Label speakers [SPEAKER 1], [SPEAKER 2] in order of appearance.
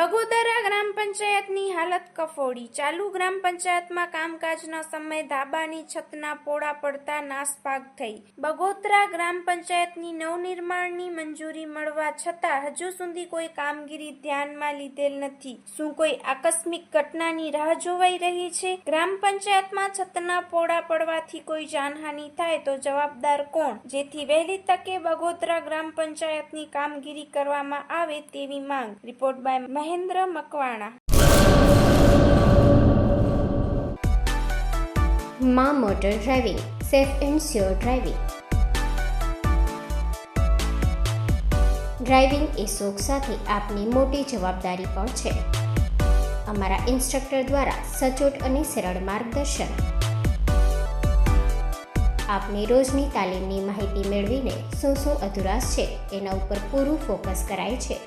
[SPEAKER 1] બગોદરા ગ્રામ પંચાયતની હાલત કફોડી. ચાલુ ગ્રામ પંચાયતમાં કામકાજનો સમય ધાબાની છતના પોડા પડતા નાસભાગ થઈ. બગોદરા ગ્રામ પંચાયતની નવનિર્માણની મંજૂરી મળવા છતાં હજુ સુધી કોઈ કામગીરી ધ્યાનમાં લીધેલ નથી. શું કોઈ આકસ્મિક ઘટનાની રાહ જોવાઈ રહી છે? ગ્રામ પંચાયતમાં છતના પોડા પડવાથી કોઈ જાનહાનિ થાય તો જવાબદાર કોણ? જેથી વહેલી તકે બગોદરા ગ્રામ પંચાયતની કામગીરી કરવામાં આવે તેવી માંગ. Report by Mahendra Makwana.
[SPEAKER 2] મા motor driving, safe and sure driving. Driving એ શોખ સાથે આપની મોટી જવાબદારી પણ છે. અમારા ઇન્સ્ટ્રક્ટર દ્વારા સચોટ અને સરળ માર્ગદર્શન. આપની રોજની તાલીમની માહિતી મેળવીને શું અધુરાશ છે એના ઉપર પૂરું ફોકસ કરાય છે.